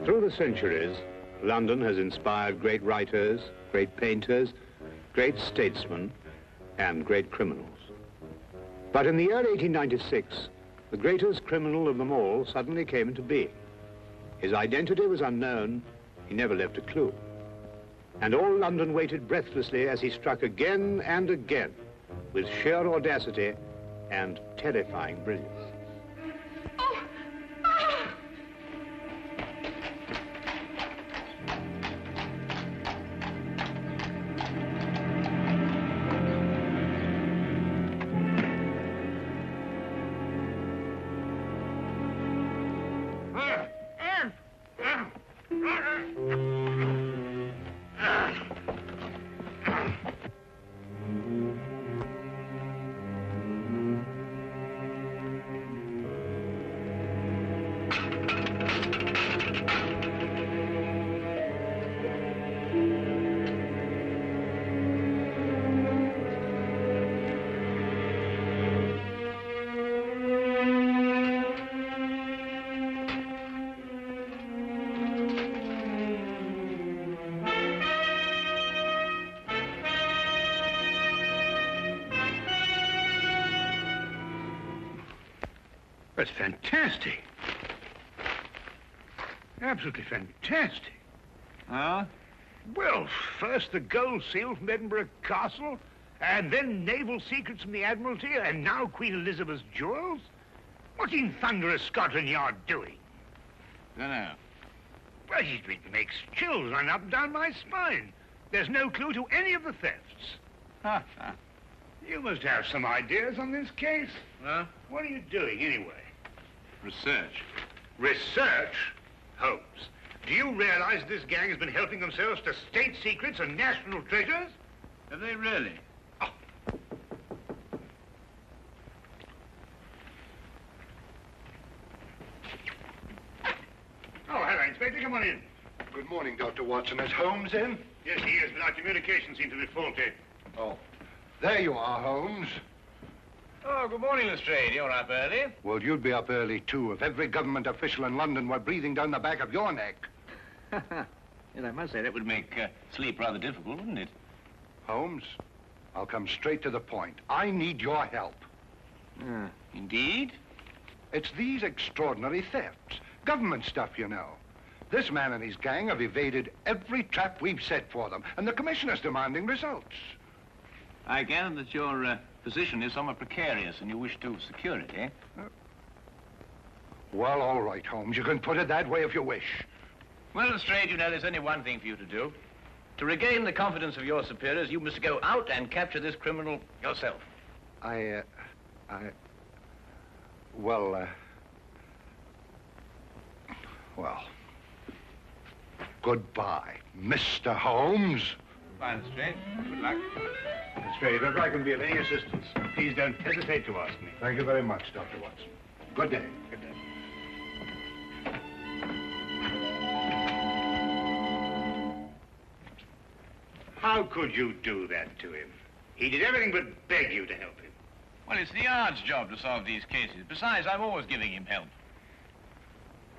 Through the centuries, London has inspired great writers, great painters, great statesmen, and great criminals. But in the year 1896, the greatest criminal of them all suddenly came into being. His identity was unknown. He never left a clue. And all London waited breathlessly as he struck again and again with sheer audacity and terrifying brilliance. That's fantastic. Absolutely fantastic. Huh? Well, first the gold seal from Edinburgh Castle, and then naval secrets from the Admiralty, and now Queen Elizabeth's jewels. What in thunder is Scotland Yard doing? Dunno. Well, it makes chills run up and down my spine. There's no clue to any of the thefts. You must have some ideas on this case. Huh? What are you doing, anyway? Research. Research? Holmes, do you realize this gang has been helping themselves to state secrets and national treasures? Have they really? Oh. Oh, hello, Inspector. Come on in. Good morning, Dr. Watson. Is Holmes in? Yes, he is, but our communications seem to be faulty. Oh. There you are, Holmes. Oh, good morning, Lestrade. You're up early. Well, you'd be up early, too, if every government official in London were breathing down the back of your neck. Yes, I must say that would make sleep rather difficult, wouldn't it? Holmes, I'll come straight to the point. I need your help. Indeed? It's these extraordinary thefts. Government stuff, you know. This man and his gang have evaded every trap we've set for them, and the commissioner's demanding results. I gather that your position is somewhat precarious and you wish to secure it, eh? Well, all right, Holmes. You can put it that way if you wish. Well, Lestrade, you know, there's only one thing for you to do. To regain the confidence of your superiors, you must go out and capture this criminal yourself. Well, goodbye, Mr. Holmes. Fine, Lestrade. Good luck. Lestrade, if I can be of any assistance, please don't hesitate to ask me. Thank you very much, Dr. Watson. Good day. Good day. How could you do that to him? He did everything but beg you to help him. Well, it's the Yard's job to solve these cases. Besides, I'm always giving him help.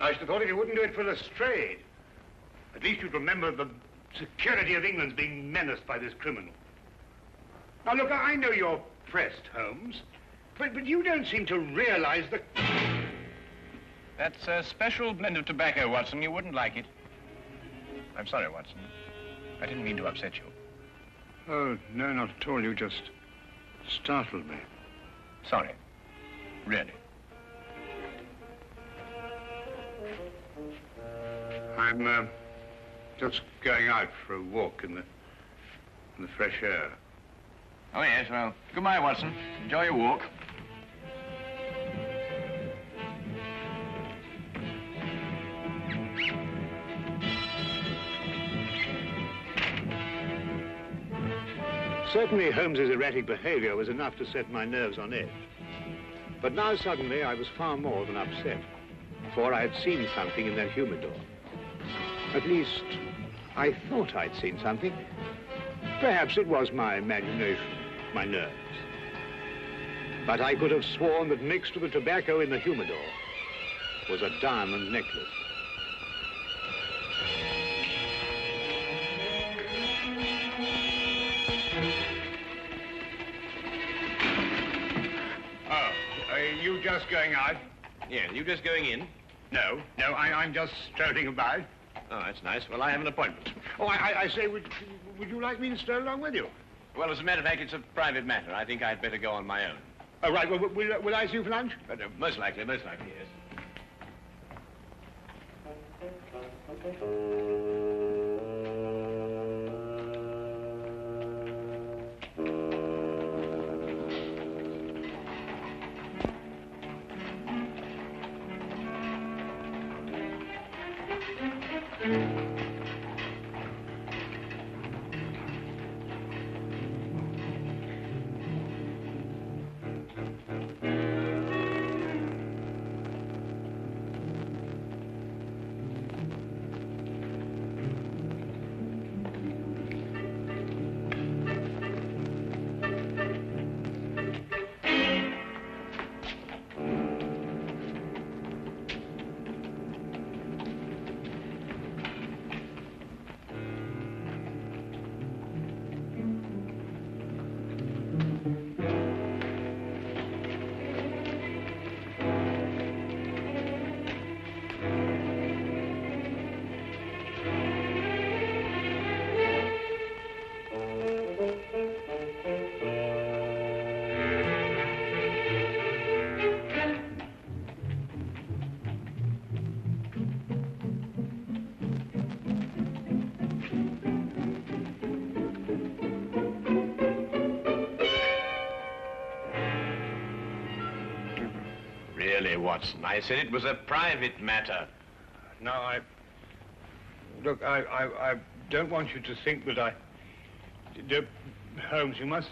I should have thought if you wouldn't do it for Lestrade, at least you'd remember the security of England's being menaced by this criminal. Now, look, I know you're pressed, Holmes, but you don't seem to realize the... That's a special blend of tobacco, Watson. You wouldn't like it. I'm sorry, Watson. I didn't mean to upset you. Oh, no, not at all. You just startled me. Sorry. Really. I'm just going out for a walk in the fresh air. Oh, yes, well, goodbye, Watson. Enjoy your walk. Certainly, Holmes's erratic behavior was enough to set my nerves on edge. But now, suddenly, I was far more than upset, for I had seen something in that humidor. At least, I thought I'd seen something. Perhaps it was my imagination, my nerves. But I could have sworn that mixed with the tobacco in the humidor was a diamond necklace. Oh, are you just going out? Yeah, you just going in? No, I'm just strolling about. Oh, that's nice. Well, I have an appointment. Oh, I say, would you like me to stroll along with you? Well, as a matter of fact, it's a private matter. I think I'd better go on my own. Oh, right. Well, will I see you for lunch? Most likely, yes. Really, Watson, I said it was a private matter. No, Look, I don't want you to think that Holmes, you must...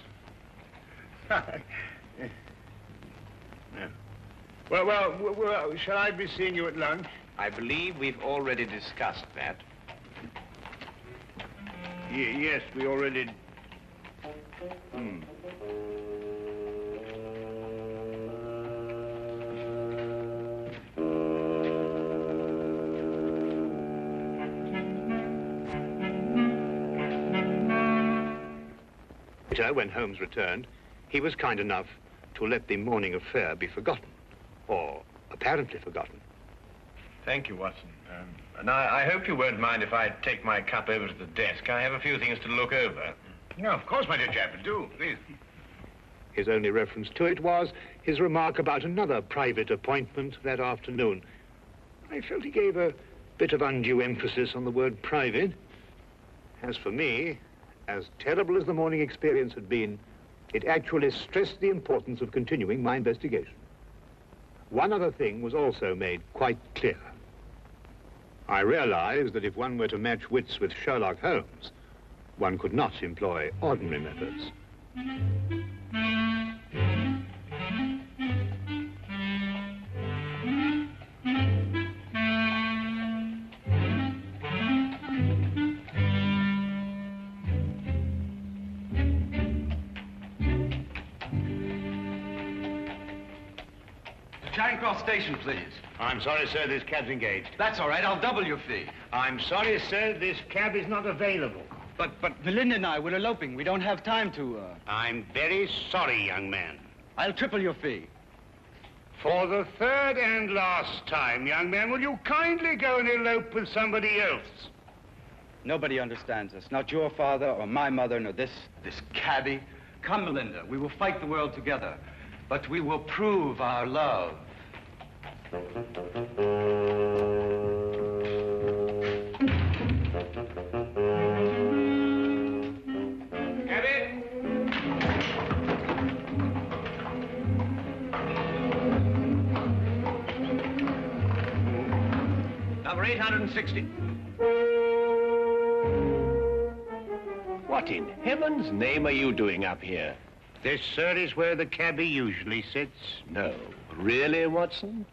No. Well, shall I be seeing you at lunch? I believe we've already discussed that. Yes, we already... When Holmes returned, he was kind enough to let the morning affair be forgotten, or apparently forgotten. Thank you, Watson. And I hope you won't mind if I take my cup over to the desk. I have a few things to look over. No, of course, my dear chap, do, please. His only reference to it was his remark about another private appointment that afternoon. I felt he gave a bit of undue emphasis on the word private. As for me, as terrible as the morning experience had been, it actually stressed the importance of continuing my investigation. One other thing was also made quite clear. I realized that if one were to match wits with Sherlock Holmes, one could not employ ordinary methods. Charing Cross Station, please. I'm sorry, sir, this cab's engaged. That's all right. I'll double your fee. I'm sorry, sir, this cab is not available. But Melinda and I, we're eloping. We don't have time to, I'm very sorry, young man. I'll triple your fee. For the third and last time, young man, will you kindly go and elope with somebody else? Nobody understands us. Not your father or my mother, nor this cabbie. Come, Melinda. We will fight the world together. But we will prove our love. Cabby? Number 860. What in heaven's name are you doing up here? This, sir, is where the cabbie usually sits. No. Really, Watson?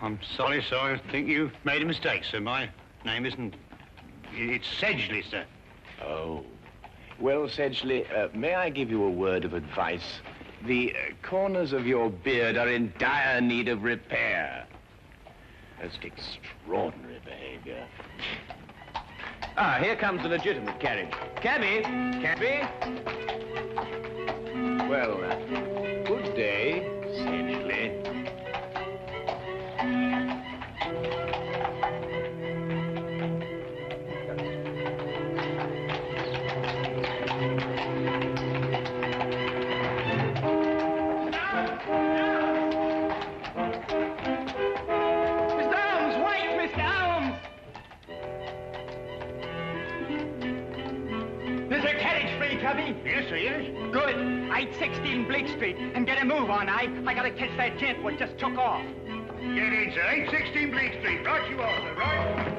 I'm sorry, sir. I think you've made a mistake, sir. My name isn't... It's Sedgley, sir. Oh. Well, Sedgley, may I give you a word of advice? The corners of your beard are in dire need of repair. Most extraordinary behavior. Ah, here comes the legitimate carriage. Cabby! Cabby! Well, good day, Sedgley. Yes, sir, yes. Good. I'd 16 Blake Street and get a move on. I gotta catch that gent what just took off. Get in, sir. 816 Blake Street. Right you are, sir. Right.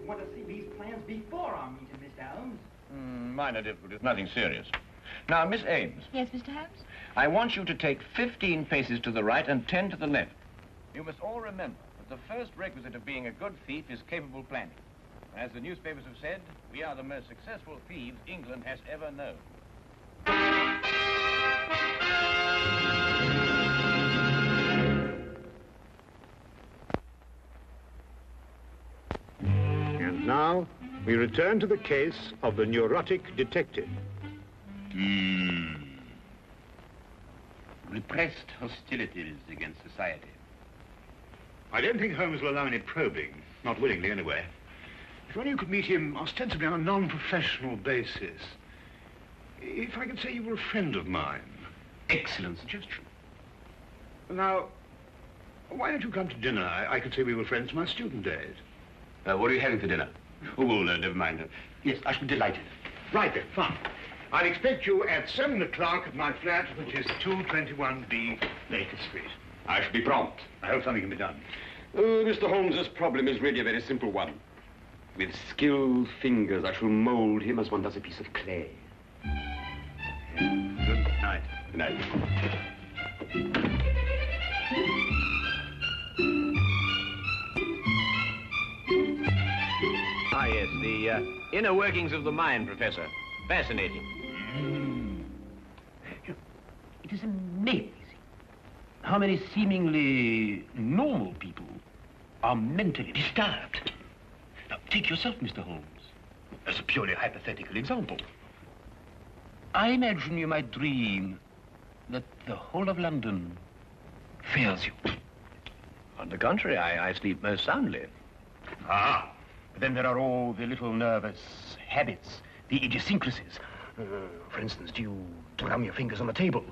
Want to see these plans before our meeting, Mr. Holmes? Minor difficulties, nothing serious. Now, Miss Ames. Yes, Mr. Holmes? I want you to take 15 paces to the right and 10 to the left. You must all remember that the first requisite of being a good thief is capable planning. As the newspapers have said, we are the most successful thieves England has ever known. And now, we return to the case of the neurotic detective. Repressed hostilities against society. I don't think Holmes will allow any probing. Not willingly, anyway. If only you could meet him ostensibly on a non-professional basis. If I could say you were a friend of mine. Excellent suggestion. Now, why don't you come to dinner? I could say we were friends from my student days. What are you having for dinner? Oh, well, never mind. Yes, I should be delighted. Right then, fine. I'll expect you at 7 o'clock at my flat, which is 221B Baker Street. I shall be prompt. I hope something can be done. Mr. Holmes's problem is really a very simple one. With skilled fingers, I shall mold him as one does a piece of clay. Good night. Good night. Ah, yes, the inner workings of the mind, Professor. Fascinating. It is amazing how many seemingly normal people are mentally disturbed. Now, take yourself, Mr. Holmes, as a purely hypothetical example. I imagine you might dream that the whole of London fails you. On the contrary, I sleep most soundly. Ah, but then there are all the little nervous habits, the idiosyncrasies. For instance, do you drum your fingers on the table?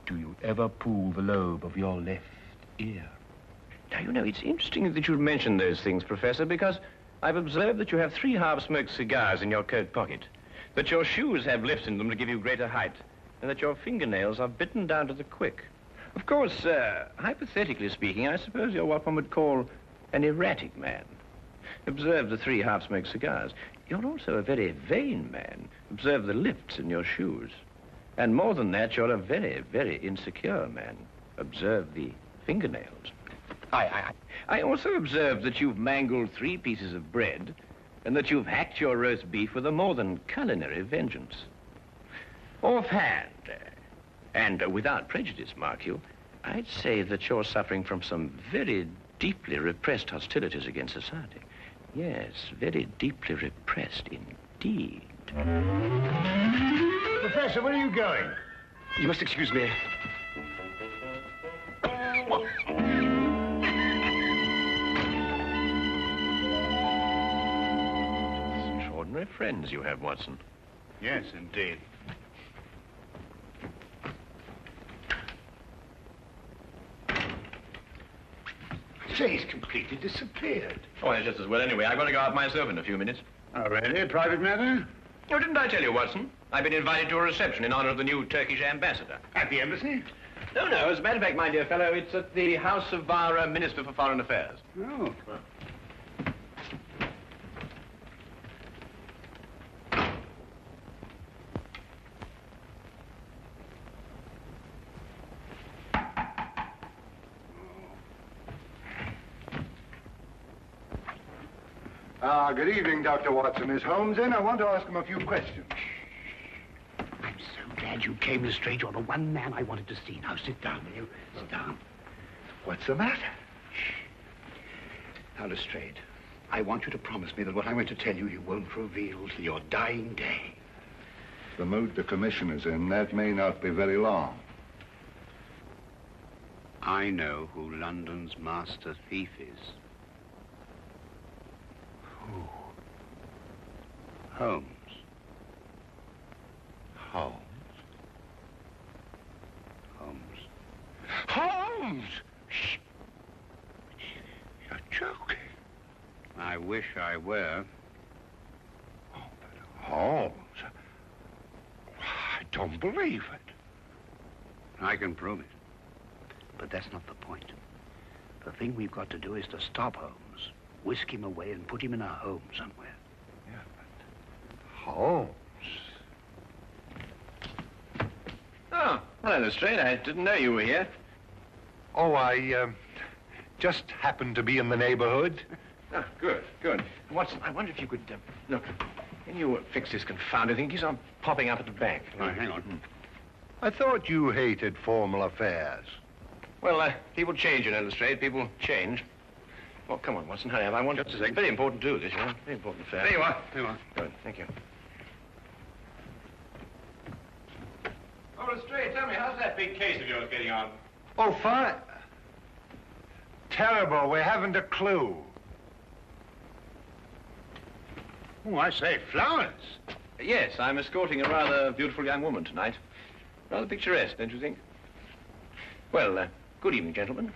Do you ever pull the lobe of your left ear? Now, you know, it's interesting that you mention those things, Professor, because I've observed that you have 3 half-smoked cigars in your coat pocket, that your shoes have lifts in them to give you greater height, and that your fingernails are bitten down to the quick. Of course, hypothetically speaking, I suppose you're what one would call an erratic man. Observe the 3 half-smoked cigars. You're also a very vain man. Observe the lifts in your shoes. And more than that, you're a very, very insecure man. Observe the fingernails. I also observed that you've mangled 3 pieces of bread and that you've hacked your roast beef with a more than culinary vengeance. Offhand, and without prejudice, mark you, I'd say that you're suffering from some very deeply repressed hostilities against society. Yes, very deeply repressed indeed. Professor, where are you going? You must excuse me. Extraordinary friends you have, Watson. Yes, indeed. say he's completely disappeared. Oh, it's just as well anyway. I'm going to go out myself in a few minutes. Oh, really? Private matter? Oh, didn't I tell you, Watson? I've been invited to a reception in honor of the new Turkish ambassador. At the embassy? No, no. As a matter of fact, my dear fellow, it's at the house of our Minister for Foreign Affairs. Oh. Good evening, Dr. Watson. Is Holmes in? I want to ask him a few questions. I'm so glad you came, Lestrade. You're the one man I wanted to see. Now, sit down, will you? Sit down. What's the matter? Now, Lestrade, I want you to promise me that what I'm going to tell you, you won't reveal till your dying day. The mood the commissioner's in, that may not be very long. I know who London's master thief is. Who? Holmes. Holmes? Holmes. Holmes! Shh. You're joking. I wish I were. Oh, but Holmes... I don't believe it. I can prove it. But that's not the point. The thing we've got to do is to stop Holmes, whisk him away and put him in a home somewhere. Yeah, but... Holmes? Oh, hello, Lestrade. I didn't know you were here. Oh, I, just happened to be in the neighborhood. Oh, good, good. Watson, I wonder if you could, look, can you fix this confounded thing? It keeps on popping up at the back. All right, hang on. I thought you hated formal affairs. Well, people change, you know, Lestrade. People change. Oh, come on, Watson, hurry up. I want just a second. Very important to do this, you know. Very important affair. There you are. There you are. Good, thank you. Oh, Lestrade, tell me, how's that big case of yours getting on? Oh, fine. Terrible. We haven't a clue. Oh, I say, flowers. Yes, I'm escorting a rather beautiful young woman tonight. Rather picturesque, don't you think? Well, good evening, gentlemen.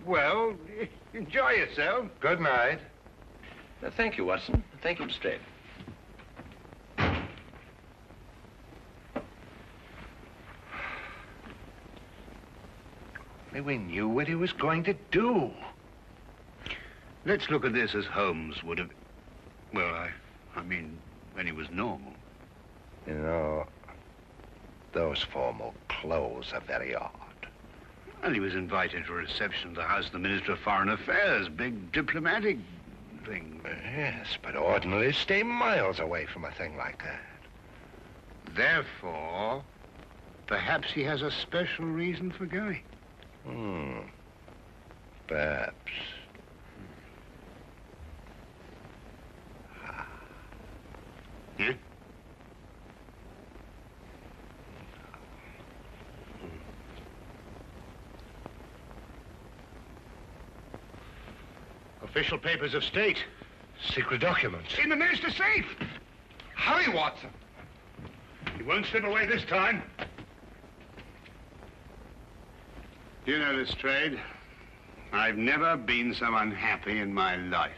Well, enjoy yourself. Good night. Thank you, Watson. Thank you, Lestrade. We knew what he was going to do. Let's look at this as Holmes would have... Well, I mean, when he was normal. You know, those formal clothes are very odd. Well, he was invited to a reception at the house of the Minister of Foreign Affairs. Big diplomatic thing. Yes, but ordinarily stay miles away from a thing like that. Therefore, perhaps he has a special reason for going. Perhaps. Yeah? Official papers of state. Secret documents. In the minister's safe. Hurry, Watson. He won't slip away this time. You know, Lestrade, I've never been so unhappy in my life.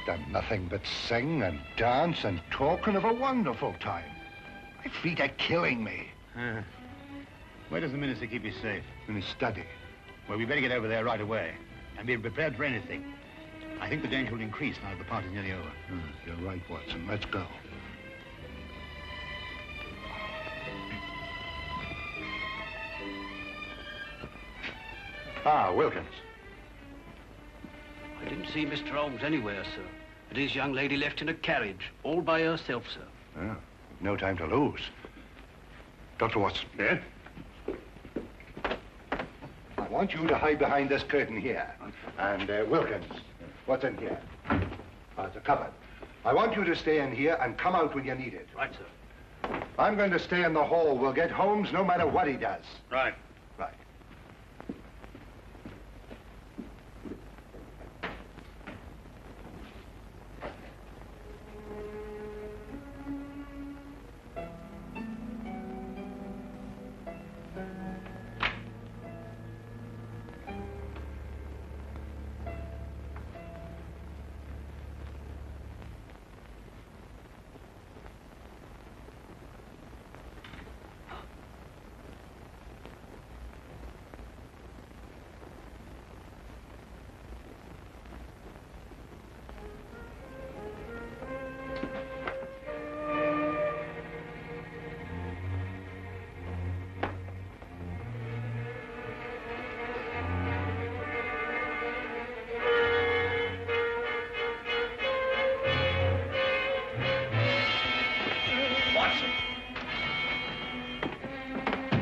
done nothing but sing and dance and talk and have a wonderful time. My feet are killing me. Where does the minister keep his safe? In his study. Well, we better get over there right away and be prepared for anything. I think the danger will increase now that the party's nearly over. You're right, Watson. Let's go. Ah, Wilkins. I didn't see Mr. Holmes anywhere, sir. But his young lady left in a carriage, all by herself, sir. Yeah, no time to lose. Dr. Watson. Yeah? I want you to hide behind this curtain here. And, Wilkins, what's in here? It's a cupboard. I want you to stay in here and come out when you need it. Right, sir. I'm going to stay in the hall. We'll get Holmes no matter what he does. Right. Right.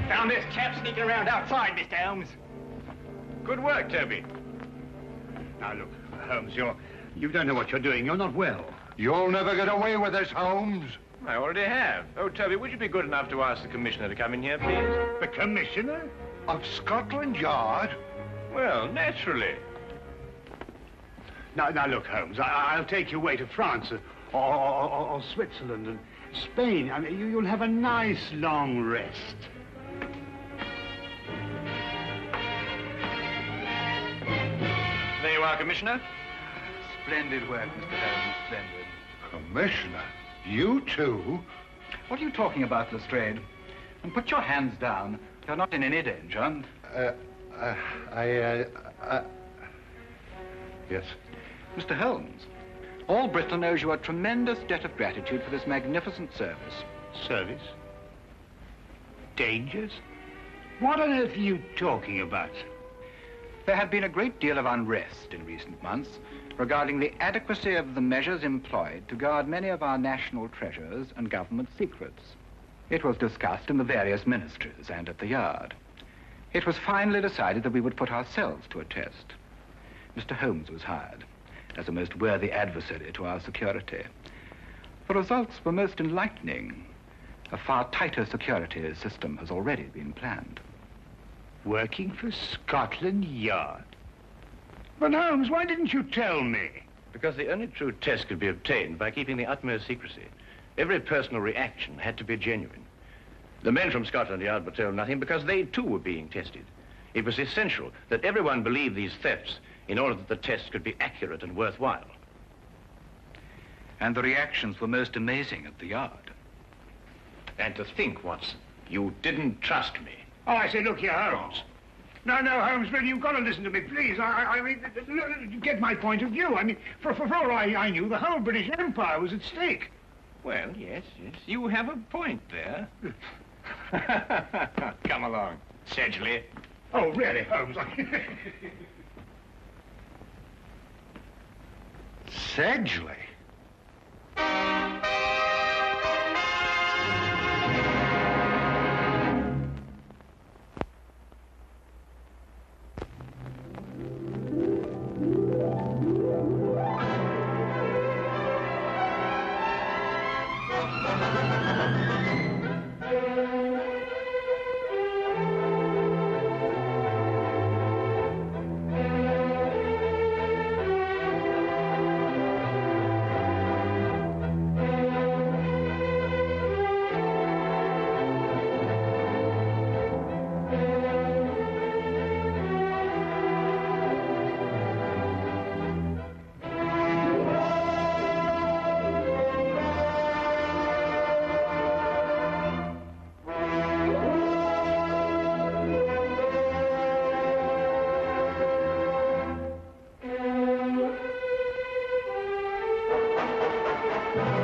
Found this chap sneaking around outside, Mr. Holmes. Good work, Toby. Now, look, Holmes, you don't know what you're doing. You're not well. You'll never get away with this, Holmes. I already have. Oh, Toby, would you be good enough to ask the commissioner to come in here, please? The commissioner? Of Scotland Yard? Well, naturally. Now, look, Holmes, I'll take you away to France or Switzerland and Spain. I mean, you'll have a nice long rest. There you are, Commissioner. Splendid work, Mr. Holmes, splendid. Commissioner, you too? What are you talking about, Lestrade? And put your hands down. You're not in any danger. Yes. Mr. Holmes, all Bristol owes you a tremendous debt of gratitude for this magnificent service. Service? Dangers? What on earth are you talking about? There had been a great deal of unrest in recent months regarding the adequacy of the measures employed to guard many of our national treasures and government secrets. It was discussed in the various ministries and at the Yard. It was finally decided that we would put ourselves to a test. Mr. Holmes was hired as a most worthy adversary to our security. The results were most enlightening. A far tighter security system has already been planned. Working for Scotland Yard? But Holmes, why didn't you tell me? Because the only true test could be obtained by keeping the utmost secrecy. Every personal reaction had to be genuine. The men from Scotland Yard were told nothing because they too were being tested. It was essential that everyone believe these thefts in order that the test could be accurate and worthwhile. And the reactions were most amazing at the Yard. And to think, Watson, you didn't trust me. Oh, I say, look here, Holmes. No, Holmes, really, you've got to listen to me, please. I mean, get my point of view. I mean, for all I knew, the whole British Empire was at stake. Well, yes, you have a point there. Come along, Sedgley. Oh, really, Holmes? Sedgley? Thank you.